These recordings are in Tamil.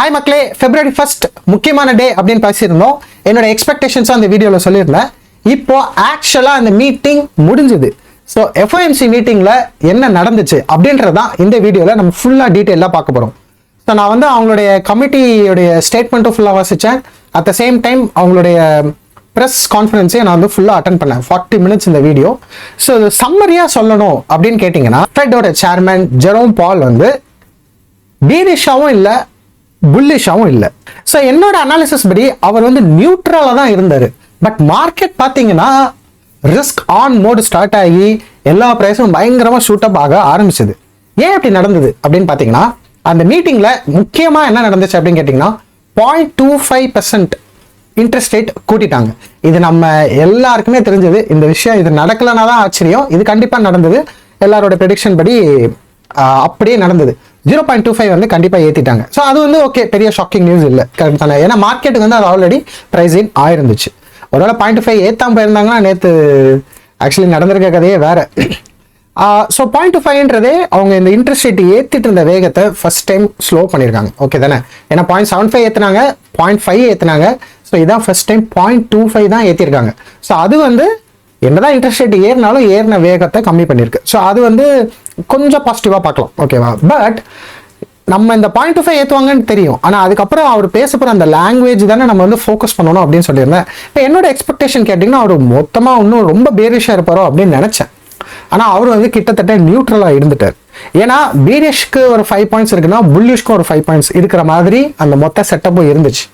ஹாய் மக்களே, February 1st முக்கியமான டே அப்படின்னு பேசியிருந்தோம். என்னோட எக்ஸ்பெக்டேஷன்ஸும் அந்த வீடியோவில் சொல்லியிருந்தேன். இப்போ ஆக்சுவலாக அந்த மீட்டிங் முடிஞ்சுது. ஸோ FOMC மீட்டிங்கில் என்ன நடந்துச்சு அப்படின்றதான் இந்த வீடியோவில் நம்ம ஃபுல்லாக டீட்டெயிலாக பார்க்க போகிறோம். ஸோ நான் வந்து அவங்களுடைய கமிட்டியோடைய ஸ்டேட்மெண்ட்டும் ஃபுல்லாக வாசித்தேன். அட் த சேம் டைம் அவங்களுடைய ப்ரெஸ் கான்ஃபரன்ஸையும் நான் வந்து ஃபுல்லாக அட்டன் பண்ணேன். 40 minutes இந்த வீடியோ. ஸோ சம்மரியாக சொல்லணும் அப்படின்னு கேட்டிங்கன்னா, ஃபெட்டோட சேர்மன் ஜெரோம் பால் வந்து பீரிஷாவும் இல்லை, புல்லிஷாவும் இல்லை. ஸோ என்னோட அனாலிசிஸ் படி அவர் வந்து நியூட்ரலாக தான் இருந்தார். பட் மார்க்கெட் பார்த்தீங்கன்னா ரிஸ்க் ஆன் மோடு ஸ்டார்ட் ஆகி எல்லா ப்ரைஸும் பயங்கரமாக ஷூட்டப் ஆக ஆரம்பிச்சது. ஏன் அப்படி நடந்தது அப்படின்னு பார்த்தீங்கன்னா, அந்த மீட்டிங்கில் முக்கியமாக என்ன நடந்துச்சு அப்படின்னு கேட்டிங்கன்னா 0.25% இன்ட்ரெஸ்ட் ரேட் கூட்டிட்டாங்க. இது நம்ம எல்லாருக்குமே தெரிஞ்சது இந்த விஷயம். இது நடக்கலன்னா தான் ஆச்சரியம். இது கண்டிப்பாக நடந்தது. எல்லாரோட ப்ரெடிக்ஷன் படி அப்படியே நடந்தது. 0.25 வந்து கண்டிப்பாக ஏற்றிட்டாங்க. ஸோ அது வந்து ஓகே, பெரிய ஷாக்கிங் நியூஸ் இல்லை, கரெக்ட் தானே? ஏன்னா மார்க்கெட்டுக்கு வந்து அது ஆல்ரெடி ப்ரைஸிங் ஆயிருந்துச்சு. ஒருவேளை 0.5 ஏற்றாமல் போயிருந்தாங்கன்னா நேற்று ஆக்சுவலி நடந்திருக்க கதையே வேறு. ஸோ 0.25ன்றதே அவங்க இந்த இன்ட்ரெஸ்ட் ரேட் ஏற்றிட்டு இருந்த வேகத்தை ஃபர்ஸ்ட் டைம் ஸ்லோ பண்ணியிருக்காங்க. ஓகே தானே? ஏன்னா 0.75 ஏற்றினாங்க, 0.5 ஏற்றினாங்க. ஸோ இதான் ஃபர்ஸ்ட் டைம் 0.25 தான் ஏற்றிருக்காங்க. ஸோ அது வந்து என்னதான் இன்ட்ரெஸ்ட் ரேட் ஏறினாலும் ஏறின வேகத்தை கம்மி பண்ணியிருக்கு. ஸோ அது வந்து கொஞ்சம் பாசிட்டிவாக பார்க்கலாம், ஓகேவா? பட் நம்ம இந்த 0.25 ஏற்றுவாங்கன்னு தெரியும். ஆனால் அதுக்கப்புறம் அவர் பேச போகிற அந்த லாங்குவேஜ் தானே நம்ம வந்து ஃபோக்கஸ் பண்ணணும் அப்படின்னு சொல்லியிருந்தேன். இப்போ என்னோட எக்ஸ்பெக்டேஷன் கேட்டிங்கன்னா, அவர் மொத்தமாக இன்னும் ரொம்ப பேரிஷாக இருப்பாரோ அப்படின்னு நினச்சேன். ஆனால் அவர் வந்து கிட்டத்தட்ட நியூட்ரலாக இருந்துட்டார். ஏன்னா பீரிஷ்க்கு ஒரு 5 points இருக்குன்னா புல்லிஷ்க்கு ஒரு 5 points இருக்கிற மாதிரி அந்த மொத்த செட்டப்பும் இருந்துச்சு.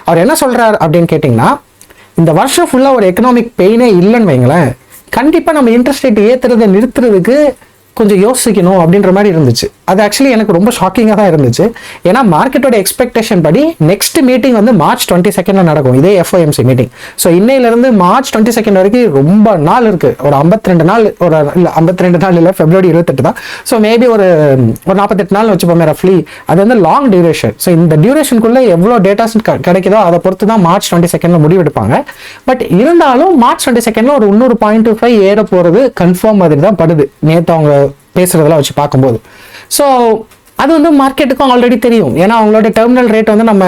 அவர் என்ன சொல்கிறார் அப்படின்னு கேட்டிங்கன்னா, இந்த வருஷம் ஃபுல்லாக ஒரு எக்கனாமிக் பெயினே இல்லைன்னு வைங்களேன், கண்டிப்பாக நம்ம இன்ட்ரெஸ்ட் ரேட் ஏற்றுறதை நிறுத்துறதுக்கு கொஞ்சம் யோசிக்கணும் அப்படின்ற மாதிரி இருந்துச்சு. அது ஆக்சுவலி எனக்கு ரொம்ப ஷாக்கிங்காக தான் இருந்துச்சு. ஏன்னா மார்க்கெட்டோட எக்ஸ்பெக்டேஷன் படி நெக்ஸ்ட் மீட்டிங் வந்து March 22 நடக்கும், இதே FOMC மீட்டிங். ஸோ இன்னையிலேருந்து March 22 வரைக்கும் ரொம்ப நாள் இருக்குது. ஒரு 52 நாள், ஒரு இல்லை 52 நாள் இல்லை, February 28 தான். ஸோ மேபி ஒரு 48 நாள் வச்சுப்போமே ரஃப்லி. அது வந்து லாங் டியூரேஷன். ஸோ இந்த டியூரேஷனுக்குள்ளே எவ்வளோ டேட்டாஸ் கிடைக்குதோ அதை பொறுத்து தான் March 22 முடிவெடுப்பாங்க. பட் இருந்தாலும் March 22 ஒரு 0.25 ஏற போகிறது கன்ஃபார்ம் மாதிரி தான் படுது, நேற்று அவங்க பேசுறதெல்லாம் வச்சு பார்க்கும்போது. ஸோ அது வந்து மார்க்கெட்டுக்கும் ஆல்ரெடி தெரியும். ஏன்னா அவங்களோட டெர்மினல் ரேட் வந்து நம்ம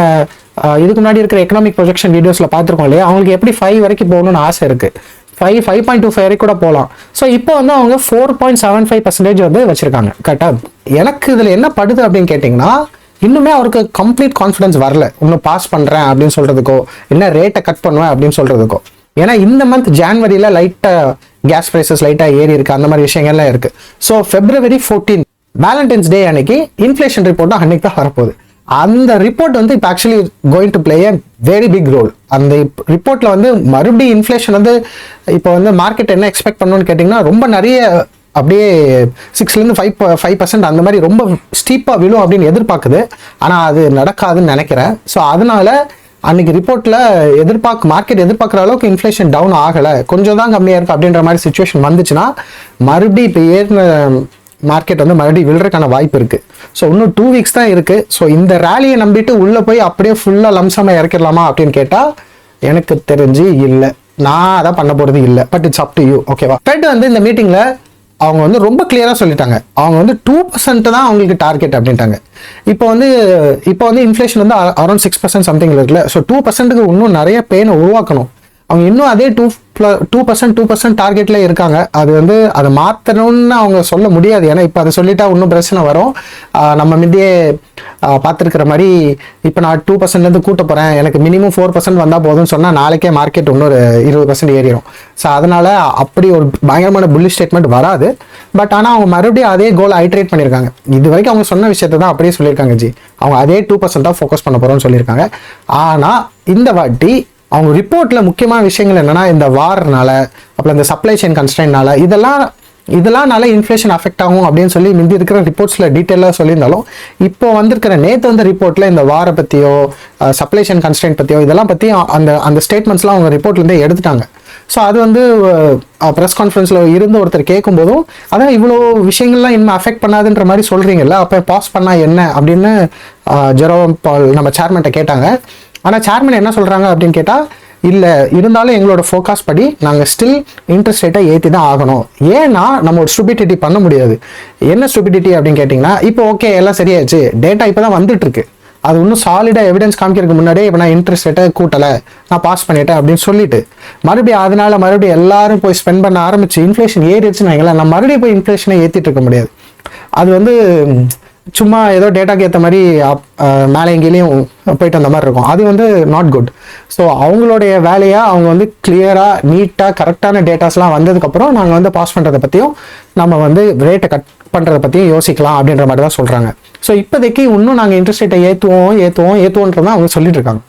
இதுக்கு முன்னாடி இருக்கிற எக்கனாமிக் ப்ரொஜெக்ஷன் வீடியோஸில் பார்த்துருக்கோம் இல்லையா? அவங்களுக்கு எப்படி 5 வரைக்கும் போகணும்னு ஆசை இருக்குது. 5.25 வரைக்கும் கூட போகலாம். ஸோ இப்போ வந்து அவங்க 4.75% வந்து வச்சுருக்காங்க. கரெக்டாக? எனக்கு இதில் என்ன படுது அப்படின்னு கேட்டிங்கன்னா, இன்னுமே அவருக்கு கம்ப்ளீட் கான்ஃபிடன்ஸ் வரல. இன்னும் பாஸ் பண்ணுறேன் அப்படின்னு சொல்கிறதுக்கோ, இல்லை ரேட்டை கட் பண்ணுவேன் அப்படின்னு சொல்கிறதுக்கோ. ஏன்னா இந்த மந்த் ஜான்வரியில் லைட்டாக கேஸ் ப்ரைஸஸ் லைட்டாக ஏறி இருக்குது, அந்த மாதிரி விஷயங்கள்லாம் இருக்குது. ஸோ February 14 வேலண்டைன்ஸ் டே அன்னைக்கு இன்ஃப்ளேஷன் ரிப்போர்ட் தான் அன்னைக்கு தான் வரப்போகுது. அந்த ரிப்போர்ட் வந்து இப்போ actually going to play a very big role. அந்த ரிப்போர்ட்டில் வந்து மறுபடியும் இன்ஃப்ளேஷன் வந்து இப்போ வந்து மார்க்கெட் என்ன எக்ஸ்பெக்ட் பண்ணணும்னு கேட்டிங்கன்னா, ரொம்ப நிறைய அப்படியே 6லேருந்து 5% அந்த மாதிரி ரொம்ப ஸ்டீப்பாக விழும் அப்படின்னு எதிர்பார்க்குது. ஆனால் அது நடக்காதுன்னு நினைக்கிறேன். ஸோ அதனால அன்னைக்கு ரிப்போர்ட்டில் மார்க்கெட் எதிர்பார்க்குற அளவுக்கு இன்ஃப்ளேஷன் டவுன் ஆகலை, கொஞ்சம் தான் கம்மியாக இருக்குது அப்படின்ற மாதிரி சுச்சுவேஷன் வந்துச்சுன்னா மறுபடியும் இப்போ ஏறின மார்க்கெட் வந்து மறுபடியும் விழுறதுக்கான வாய்ப்பு இருக்குது. ஸோ இன்னும் 2 weeks தான் இருக்குது. ஸோ இந்த ரேலியை நம்பிட்டு உள்ளே போய் அப்படியே ஃபுல்லாக லம்சமாக இறக்கிடலாமா அப்படின்னு கேட்டால் எனக்கு தெரிஞ்சு இல்லை. நான் அதை பண்ண போகிறது இல்லை. But it's up to you, ஓகேவா? ஃபெட் வந்து இந்த மீட்டிங்கில் அவங்க வந்து ரொம்ப கிளியராக சொல்லிட்டாங்க. அவங்க வந்து 2% தான் அவங்களுக்கு டார்கெட் அப்படின்ட்டாங்க. இப்போ வந்து இன்ஃப்ளேஷன் வந்து அரௌண்ட் 6% சம்திங் இருக்குல்ல. ஸோ 2%க்கு இன்னும் நிறைய பெயினை உருவாக்கணும். அவங்க இன்னும் அதே 2% டார்கெட்ல இருக்காங்க. அது வந்து அதை மாற்றணும்னு அவங்க சொல்ல முடியாது. ஏன்னா இப்போ அதை சொல்லிட்டா இன்னும் பிரச்சனை வரும். நம்ம முந்தையே பார்த்துருக்கிற மாதிரி இப்போ நான் 2%லேருந்து கூட்ட போகிறேன், எனக்கு மினிமம் 4% வந்தால் போதும்னு சொன்னால் நாளைக்கே மார்க்கெட் இன்னொரு 20% ஏறிடும். ஸோ அதனால் அப்படி ஒரு பயங்கரமான புல்லிஷ் ஸ்டேட்மெண்ட் வராது. பட் ஆனால் அவங்க மறுபடியும் அதே கோல் ஐட்ரேட் பண்ணியிருக்காங்க. இது வரைக்கும் அவங்க சொன்ன விஷயத்தை தான் அப்படியே சொல்லியிருக்காங்க. அவங்க அதே 2% தான் ஃபோக்கஸ் பண்ண போகிறோம்னு சொல்லியிருக்காங்க. ஆனால் இந்த வாட்டி அவங்க ரிப்போர்ட்டில் முக்கியமான விஷயங்கள் என்னென்னா, இந்த வார்னால, அப்புறம் இந்த சப்ளை செயின் கன்ஸ்ட்ரெயின்னால இதெல்லாம்னால இன்ஃப்ளேஷன் அஃபெக்ட் ஆகும் அப்படின்னு சொல்லி முந்தி இருக்கிற ரிப்போர்ட்ஸில் டீட்டெயிலாக சொல்லியிருந்தாலும், இப்போ வந்திருக்கிற நேற்று வந்து ரிப்போர்ட்டில் இந்த வாரை பற்றியோ சப்ளை செயின் கன்ஸ்ட்ரெயின் பற்றியோ இதெல்லாம் பற்றி அந்த ஸ்டேட்மெண்ட்ஸ்லாம் அவங்க ரிப்போர்ட்லேருந்தே எடுத்துட்டாங்க. ஸோ அது வந்து ப்ரெஸ் கான்ஃபரன்ஸில் இருந்து ஒருத்தர் கேட்கும்போதும், அதான் இவ்வளோ விஷயங்கள்லாம் இனிமேல் அஃபெக்ட் பண்ணாதுன்ற மாதிரி சொல்கிறீங்கல்ல, அப்போ பாஸ் பண்ணால் என்ன அப்படின்னு ஜெரோம் பால் நம்ம சேர்மன்ட்ட கேட்டாங்க. ஆனால் சேர்மன் என்ன சொல்கிறாங்க அப்படின்னு கேட்டால், இல்லை இருந்தாலும் எங்களோட ஃபோக்கஸ் படி நாங்கள் ஸ்டில் இன்ட்ரெஸ்ட் ரேட்டை ஏற்றி தான் ஆகணும். ஏன்னா நம்ம ஒரு ஸ்டூபிடிட்டி பண்ண முடியாது. என்ன ஸ்டூபிடிட்டி அப்படின்னு கேட்டிங்கன்னா, இப்போ ஓகே எல்லாம் சரியாயிடுச்சு, டேட்டா இப்போ தான் வந்துட்டுருக்கு, அது இன்னும் சாலிடாக எவிடன்ஸ் காமிக்கிறதுக்கு முன்னாடியே இப்போ நான் இன்ட்ரெஸ்ட் ரேட்டை கூட்டலை, நான் பாஸ் பண்ணிட்டேன் அப்படின்னு சொல்லிட்டு மறுபடியும் அதனால மறுபடியும் எல்லாரும் போய் ஸ்பெண்ட் பண்ண ஆரம்பிச்சு இன்ஃப்ளேஷன் ஏறிடுச்சுன்னு வைங்களேன், நான் மறுபடியும் போய் இன்ஃப்ளேஷனை ஏற்றிட்டு இருக்க முடியாது. அது வந்து சும்மா ஏதோ டேட்டாக்கு ஏற்ற மாதிரி மேலே எங்கேயும் போயிட்டு வந்த மாதிரி இருக்கும். அது வந்து நாட் குட். ஸோ அவங்களுடைய வேலையாக அவங்க வந்து கிளியராக நீட்டாக கரெக்டான டேட்டாஸ்லாம் வந்ததுக்கப்புறம் நாங்கள் வந்து பாஸ் பண்ணுறதை பற்றியும் நம்ம வந்து ரேட்டை கட் பண்ணுறதை பற்றியும் யோசிக்கலாம் அப்படின்ற மாதிரி தான் சொல்கிறாங்க. ஸோ இப்போதைக்கு இன்னும் நாங்கள் இன்ட்ரெஸ்ட் ரேட்டை ஏற்றுவோன்றதான் அவங்க சொல்லிட்டு இருக்காங்க.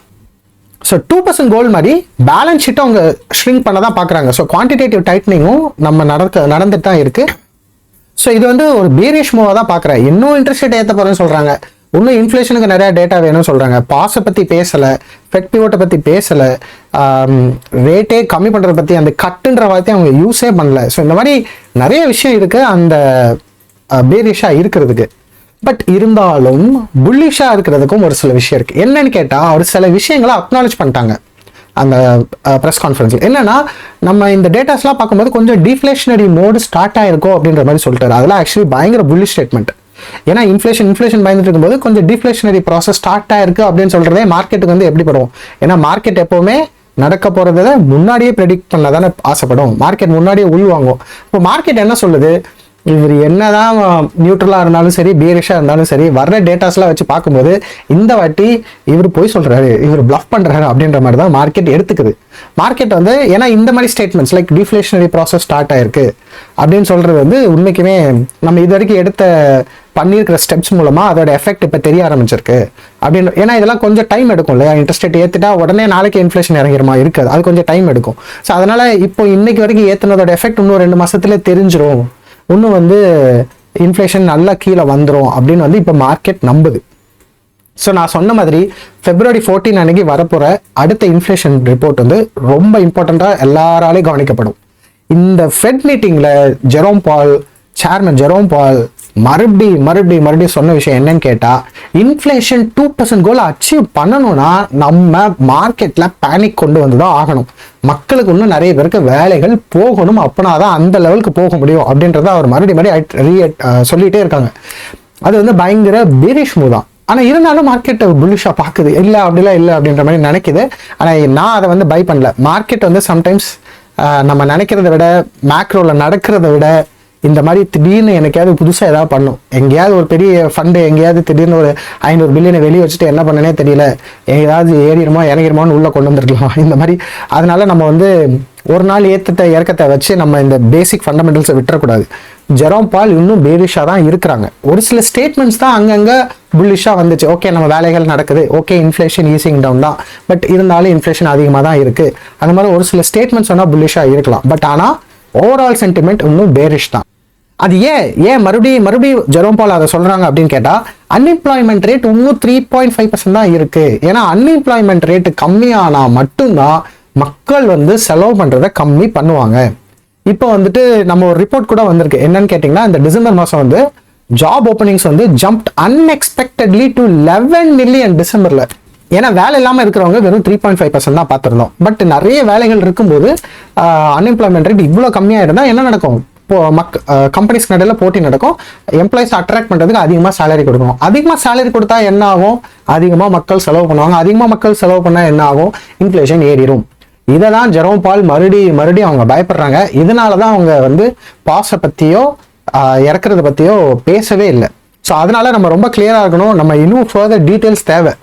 ஸோ 2% கோல்டு மாதிரி பேலன்ஸ் ஷீட்டை அவங்க ஷ்ரிங்க் பண்ண தான் பார்க்குறாங்க. ஸோ குவான்டிடேட்டிவ் டைட்னிங்கும் நம்ம நடந்துட்டு தான் இருக்குது. ஸோ இது வந்து ஒரு பேரிஷ் மூவாக தான் பார்க்குறேன். இன்னும் இன்ட்ரெஸ்ட் ரேட் ஏற்ற போகிறேன்னு சொல்கிறாங்க, இன்னும் இன்ஃப்ளேஷனுக்கு நிறையா டேட்டா வேணும்னு சொல்கிறாங்க, பாஸை பற்றி பேசலை, ஃபெட் பிவோட்டை பற்றி பேசலை, ரேட்டே கம்மி பண்ணுறதை பற்றி அந்த கட்டுன்ற வார்த்தையை அவங்க யூஸே பண்ணல. ஸோ இந்த மாதிரி நிறைய விஷயம் இருக்குது அந்த பேரிஷாக இருக்கிறதுக்கு. பட் இருந்தாலும் புல்லிஷாக இருக்கிறதுக்கும் ஒரு சில விஷயம் இருக்குது. என்னன்னு கேட்டால் அவர் சில விஷயங்களை அக்னாலேஜ் பண்ணிட்டாங்க அந்த ப்ரெஸ் கான்ஃபரன்ஸில். என்னன்னா நம்ம இந்த டேட்டாஸ்லாம் பார்க்கும்போது கொஞ்சம் டிஃப்ளேஷனரி மோடு ஸ்டார்ட் ஆயிருக்கோம் அப்படின்ற மாதிரி சொல்லிட்டாரு. அதெல்லாம் ஆக்சுவலி பயங்கர புல்லிஷ் ஸ்டேட்மெண்ட். ஏன்னா இன்ஃப்ளேஷன் பயந்துட்டு இருக்கும்போது கொஞ்சம் டிஃப்ளேஷனரி ப்ராசஸ் ஸ்டார்ட் ஆயிருக்கு அப்படின்னு சொல்றதே மார்க்கெட்டுக்கு வந்து எப்படி படும்? ஏன்னா மார்க்கெட் எப்பவுமே நடக்க போறதை முன்னாடியே ப்ரெடிக்ட் பண்ண தானே ஆசைப்படும். மார்க்கெட் முன்னாடியே உள்வாங்கும். இப்போ மார்க்கெட் என்ன சொல்லுது? இவர் என்னதான் நியூட்ரலாக இருந்தாலும் சரி, பேரிஷாக இருந்தாலும் சரி, வர்ற டேட்டாஸ்லாம் வச்சு பார்க்கும்போது இந்த வாட்டி இவர் போய் சொல்கிறாரு, இவர் பிளஃப் பண்ணுறாரு அப்படின்ற மாதிரி தான் மார்க்கெட் எடுத்துக்குது. மார்க்கெட் வந்து ஏன்னா இந்த மாதிரி statements like deflationary process start ஆயிருக்கு அப்படின்னு சொல்கிறது வந்து உண்மைக்குமே நம்ம இது வரைக்கும் பண்ணியிருக்கிற ஸ்டெப்ஸ் மூலமாக அதோட எஃபெக்ட் இப்போ தெரிய ஆரம்பிச்சிருக்கு அப்படின்னு. ஏன்னா இதெல்லாம் கொஞ்சம் டைம் எடுக்கும் இல்லையா? இன்ட்ரெஸ்ட் ரேட் ஏற்றுட்டா உடனே நாளைக்கு இன்ஃப்ளேஷன் இறங்கிருமா? இருக்காது, அது கொஞ்சம் டைம் எடுக்கும். ஸோ அதனால் இப்போ இன்னைக்கு வரைக்கும் ஏற்றுனதோட எஃபெக்ட் இன்னும் 2 மாதத்துல தெரிஞ்சிரும், இன்னும் வந்து இன்ஃப்ளேஷன் நல்லா கீழே வந்துடும் அப்படின்னு வந்து இப்போ மார்க்கெட் நம்புது. ஸோ நான் சொன்ன மாதிரி February 14 அன்னைக்கு வரப்போகிற அடுத்த இன்ஃப்ளேஷன் ரிப்போர்ட் வந்து ரொம்ப இம்பார்ட்டண்ட்டாக எல்லாராலையும் கவனிக்கப்படும். இந்த ஃபெட் மீட்டிங்கில் சேர்மன் ஜெரோம் பால் மறுபடியும் சொன்ன விஷயம் என்னன்னு கேட்டால், இன்ஃப்ளேஷன் 2% கோல் அச்சீவ் பண்ணணும்னா நம்ம மார்க்கெட்டில் பேனிக் கொண்டு வந்து தான் ஆகணும். மக்களுக்கு இன்னும் நிறைய பேருக்கு வேலைகள் போகணும், அப்போனா தான் அந்த லெவலுக்கு போக முடியும் அப்படின்றத அவர் மறுபடியும் சொல்லிகிட்டே இருக்காங்க. அது வந்து பயங்கர பேரிஷ் மூவ் தான். ஆனால் இருந்தாலும் மார்க்கெட் புல்லிஷாக பார்க்குது. இல்லை அப்படிலாம் இல்லை அப்படின்ற மாதிரி நினைக்குது. ஆனால் நான் அதை வந்து பை பண்ணல. மார்க்கெட் வந்து சம்டைம்ஸ் நம்ம நினைக்கிறத விட மேக்ரோவில் நடக்கிறத விட இந்த மாதிரி திடீர்னு எனக்காவது புதுசாக ஏதாவது பண்ணும். எங்கேயாவது ஒரு பெரிய ஃபண்டு எங்கேயாவது திடீர்னு ஒரு 500 பில்லியனை வெளியே வச்சுட்டு என்ன பண்ணனே தெரியல, ஏதாவது இறங்கிருமோன்னு உள்ளே கொண்டு வந்துருக்கலாம் இந்த மாதிரி. அதனால நம்ம வந்து ஒரு நாள் இறக்கத்தை வச்சு நம்ம இந்த பேசிக் ஃபண்டமெண்டல்ஸை விட்டுறக்கூடாது. ஜெரோம் பால் இன்னும் பேரிஷாக தான் இருக்கிறாங்க. ஒரு சில ஸ்டேட்மெண்ட்ஸ் தான் அங்கங்கே புல்லிஷாக வந்துச்சு. ஓகே, நம்ம வேலைகள் நடக்குது, ஓகே இன்ஃப்ளேஷன் ஈஸிங் டவுன் தான், பட் இருந்தாலும் இன்ஃப்ளேஷன் அதிகமாக தான் இருக்குது. அந்த மாதிரி ஒரு சில ஸ்டேட்மெண்ட்ஸ் சொன்னால் புல்லிஷாக இருக்கலாம். பட் ஆனால் ஓவரால் சென்டிமெண்ட் இன்னும் பேரிஷ் தான். அது ஏன் மறுபடியும் ஜெரோம் பால் அதை சொல்றாங்க அப்படின்னு கேட்டா, அன்எம்ப்ளாய்மெண்ட் ரேட் இன்னும் 3.5% தான் இருக்கு. ஏன்னா அன்எம்ப்ளாய்மெண்ட் ரேட்டு கம்மியானா மட்டும்தான் மக்கள் வந்து செலவு பண்றதை கம்மி பண்ணுவாங்க. இப்போ வந்துட்டு நம்ம ஒரு ரிப்போர்ட் கூட வந்திருக்கு. என்னன்னு கேட்டீங்கன்னா, இந்த டிசம்பர் மாசம் வந்து ஜாப் ஓப்பனிங்ஸ் வந்து ஜம்ப்ட் அன்எக்ஸ்பெக்டட்லி டு 11 மில்லியன் டிசம்பர்ல. ஏன்னா வேலை இல்லாமல் இருக்கிறவங்க வெறும் 3.5% தான் பார்த்துருந்தோம். பட் நிறைய வேலைகள் இருக்கும்போது அன்எம்ப்ளாய்மெண்ட் ரேட் இவ்வளோ கம்மியாக இருந்தால் என்ன நடக்கும்? கம்பெனிஸ்க்கு நடுவில் போட்டி நடக்கும். எம்ப்ளாயிஸ் அட்ராக்ட் பண்ணுறதுக்கு அதிகமாக சேலரி கொடுக்கணும். அதிகமாக சேலரி கொடுத்தா என்ன ஆகும்? அதிகமாக மக்கள் செலவு பண்ணுவாங்க. அதிகமாக மக்கள் செலவு பண்ணால் என்ன ஆகும்? இன்ஃப்ளேஷன் ஏறிடும். இதை தான் ஜெரோம் பால் மறுபடியும் அவங்க பயப்படுறாங்க. இதனால தான் அவங்க வந்து பாஸை பற்றியோ இறக்குறத பற்றியோ பேசவே இல்லை. ஸோ அதனால நம்ம ரொம்ப கிளியராக இருக்கணும். நம்ம இன்னும் ஃபர்தர் டீட்டெயில்ஸ் தேவை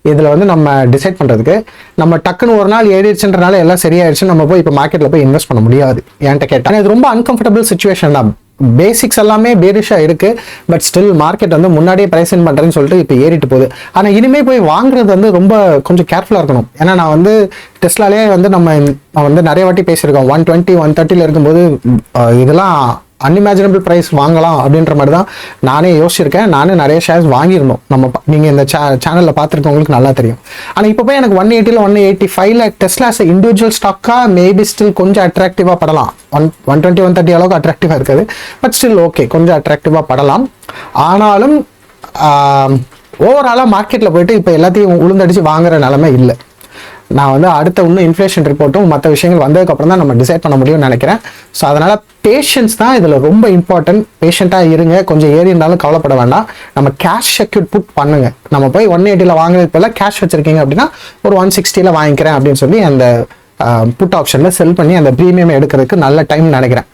இதில் வந்து நம்ம டிசைட் பண்ணுறதுக்கு. நம்ம டக்குன்னு ஒரு நாள் ஏறிடுச்சுன்றனால எல்லாம் சரியாயிடுச்சு நம்ம போய் இப்போ மார்க்கெட்டில் போய் இன்வெஸ்ட் பண்ண முடியாது. என்கிட்ட கேட்டால் இது ரொம்ப அன்கம்ஃபர்டபுள் சுச்சுவேஷன் தான். பேசிக்ஸ் எல்லாமே பேரிஷாக இருக்குது. பட் ஸ்டில் மார்க்கெட் வந்து முன்னாடியே ப்ரைஸ் இன் பண்ணுறேன்னு சொல்லிட்டு இப்போ ஏறிட்டு போகுது. ஆனால் இனிமேல் போய் வாங்குறது வந்து ரொம்ப கொஞ்சம் கேர்ஃபுல்லாக இருக்கணும். ஏன்னா நான் வந்து டெஸ்லாலே வந்து நான் வந்து நிறைய வாட்டி பேசியிருக்கோம். 120 130 இருக்கும்போது இதெல்லாம் அன்இமேஜினபிள் ப்ரைஸ் வாங்கலாம் அப்படின்ற மாதிரி தான் நானே யோசிச்சிருக்கேன். நானே நிறைய ஷேர்ஸ் வாங்கியிருந்தோம். நீங்கள் இந்த சேனலில் பார்த்துருக்கவங்களுக்கு நல்லா தெரியும். ஆனால் இப்போ போய் எனக்கு 180 185 டெஸ்லாஸ் இண்டிவிஜுவல் ஸ்டாக்காக மேபி ஸ்டில் கொஞ்சம் அட்ராக்டிவாக படலாம். 120 130 அளவுக்கு அட்ராக்டிவாக இருக்காது. பட் ஸ்டில் ஓகே, கொஞ்சம் அட்ராக்டிவாக படலாம். ஆனாலும் ஓவராலாக மார்க்கெட்டில் போயிட்டு இப்போ எல்லாத்தையும் உளுந்தடிச்சு வாங்குற நிலைமை இல்லை. நான் வந்து அடுத்த இன்னும் இன்ஃப்ளேஷன் ரிப்போர்ட்டும் மற்ற விஷயங்கள் வந்ததுக்கப்புறம் தான் நம்ம டிசைட் பண்ண முடியும்னு நினைக்கிறேன். ஸோ அதனால் பேஷன்ஸ் தான் இதில் ரொம்ப இம்பார்ட்டன்ட். பேஷண்ட்டாக இருங்க, கொஞ்சம் ஏறி இருந்தாலும் கவலைப்பட வேண்டாம். நம்ம கேஷ் செக்யூர் புட் பண்ணுங்க. நம்ம போய் 180 வாங்குறது போல கேஷ் வச்சிருக்கீங்க அப்படின்னா ஒரு 160 வாங்கிக்கிறேன் அப்படின்னு சொல்லி அந்த புட் ஆப்ஷனில் செல் பண்ணி அந்த ப்ரீமியம் எடுக்கிறதுக்கு நல்ல டைம் நினைக்கிறேன்.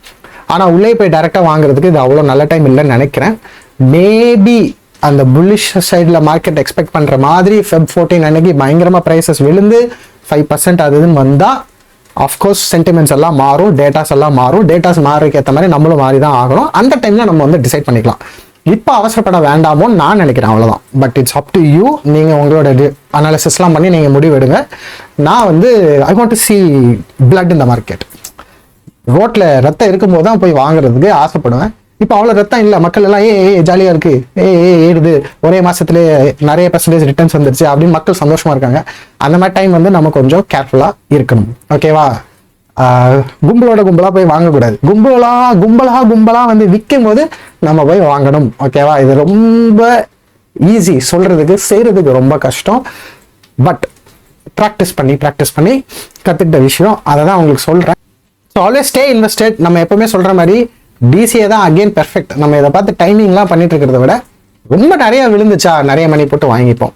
ஆனால் உள்ளே போய் டைரெக்டாக வாங்குறதுக்கு இது அவ்வளோ நல்ல டைம் இல்லைன்னு நினைக்கிறேன். மேபி அந்த புல்லிஷ் சைடில் மார்க்கெட் எக்ஸ்பெக்ட் பண்ணுற மாதிரி Feb 14 அன்னைக்கு பயங்கரமாக ப்ரைஸஸ் விழுந்து 5% அது இதுன்னு வந்தால் ஆஃப்கோர்ஸ் சென்டிமெண்ட்ஸ் எல்லாம் மாறும், டேட்டாஸ் எல்லாம் மாறும். டேட்டாஸ் மாறுறதுக்கு ஏற்ற மாதிரி நம்மளும் மாறி தான் ஆகணும். அந்த டைமில் நம்ம வந்து டிசைட் பண்ணிக்கலாம். இப்போ அவசரப்பட வேண்டாமோன்னு நான் நினைக்கிறேன், அவ்வளோதான். But it's up to you. நீங்கள் உங்களோட அனாலிசிஸ்லாம் பண்ணி நீங்கள் முடிவு எடுங்க. நான் வந்து I want to C blood இந்த மார்க்கெட். ரோட்டில் ரத்தம் இருக்கும்போது தான் போய் வாங்குறதுக்கு ஆசைப்படுவேன். இப்போ அவ்வளோ ரத்தம் இல்லை, மக்கள் எல்லாம் ஜாலியாக இருக்கு, ஏறுது, ஒரே மாசத்துல நிறைய பர்சன்டேஜ் ரிட்டர்ன்ஸ் வந்துருச்சு அப்படின்னு மக்கள் சந்தோஷமா இருக்காங்க. அந்த மாதிரி டைம் வந்து நம்ம கொஞ்சம் கேர்ஃபுல்லாக இருக்கணும். ஓகேவா? கும்பலா போய் வாங்கக்கூடாது. கும்பலா வந்து விற்கும் போது நம்ம போய் வாங்கணும். ஓகேவா? இது ரொம்ப ஈஸி சொல்றதுக்கு, செய்யறதுக்கு ரொம்ப கஷ்டம். பட் ப்ராக்டிஸ் பண்ணி கற்றுக்கிட்ட விஷயம், அதை தான் உங்களுக்கு சொல்கிறேன். So always stay invested. நம்ம எப்பவுமே சொல்கிற மாதிரி டிசிஏ தான் அகெயின் பெர்ஃபெக்ட். நம்ம இதை பார்த்து டைமிங்லாம் பண்ணிட்டு இருக்கிறத விட ரொம்ப நிறைய விழுந்துச்சா நிறைய மணி போட்டு வாங்கிப்போம்.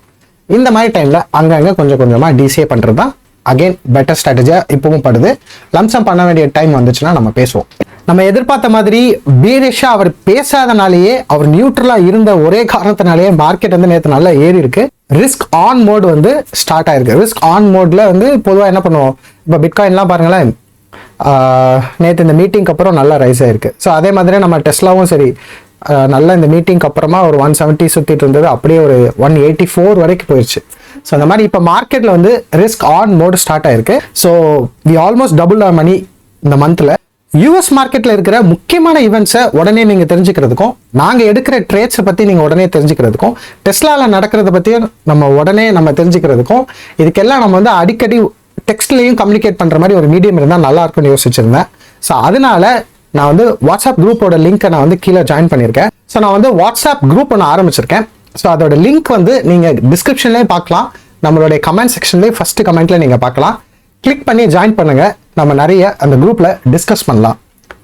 இந்த மாதிரி டைமில் அங்கங்கே கொஞ்சம் கொஞ்சமாக டிசிஏ பண்ணுறது தான் அகெயின் பெட்டர் ஸ்ட்ராட்டஜியாக இப்பவும் படுது. லம்சம் பண்ண வேண்டிய டைம் வந்துச்சுன்னா நம்ம பேசுவோம். நம்ம எதிர்பார்த்த மாதிரி பீரிஷா அவர் பேசாதனாலேயே, அவர் நியூட்ரலாக இருந்த ஒரே காரணத்தினாலேயே மார்க்கெட் வந்து நேற்று நல்லா ஏறி இருக்கு. ரிஸ்க் ஆன் மோட் வந்து ஸ்டார்ட் ஆயிருக்கு. ரிஸ்க் ஆன் மோட்ல வந்து பொதுவாக என்ன பண்ணுவோம், இப்போ பிட்காயின்லாம் பாருங்களேன், நேற்று இந்த மீட்டிங்க்கு அப்புறம் நல்லா ரைஸ் ஆயிருக்கு. ஸோ அதே மாதிரி நம்ம டெஸ்லாவும் சரி, நல்லா இந்த மீட்டிங்க்கு அப்புறமா ஒரு 170 சுற்றிட்டு இருந்தது, அப்படியே ஒரு 184 வரைக்கும் போயிடுச்சு. ஸோ அந்த மாதிரி இப்போ மார்க்கெட்டில் வந்து ரிஸ்க் ஆன் மோட் ஸ்டார்ட் ஆயிருக்கு. So we almost double our money இந்த மந்த்தில். யூஎஸ் மார்க்கெட்டில் இருக்கிற முக்கியமான ஈவெண்ட்ஸை உடனே நீங்கள் தெரிஞ்சுக்கிறதுக்கும், நாங்கள் எடுக்கிற ட்ரேட்ஸை பற்றி நீங்கள் உடனே தெரிஞ்சுக்கிறதுக்கும், டெஸ்லாவில் நடக்கிறத பற்றியும் நம்ம தெரிஞ்சுக்கிறதுக்கும், இதுக்கெல்லாம் நம்ம வந்து அடிக்கடி டெக்ஸ்ட்லையும் கம்யூனிகேட் பண்ணுற மாதிரி ஒரு மீடியம் இருந்தால் நல்லா இருக்கும்னு யோசிச்சிருந்தேன். ஸோ அதனால நான் வந்து வாட்ஸ்அப் குரூப்போட லிங்க்கை நான் வந்து கீழே ஜாயின் பண்ணியிருக்கேன். ஸோ நான் வந்து வாட்ஸ்அப் குரூப் ஒன்று ஆரம்பிச்சிருக்கேன். ஸோ அதோட லிங்க் வந்து நீங்கள் டிஸ்கிரிப்ஷன்லேயும் பார்க்கலாம், நம்மளுடைய கமெண்ட் செக்ஷன்லேயும் ஃபர்ஸ்ட் கமெண்ட்ல நீங்கள் பார்க்கலாம். கிளிக் பண்ணி ஜாயின் பண்ணுங்க. நம்ம நிறைய அந்த குரூப்ல டிஸ்கஸ் பண்ணலாம்.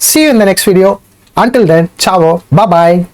See you in the next video. Until then, ciao, bye bye.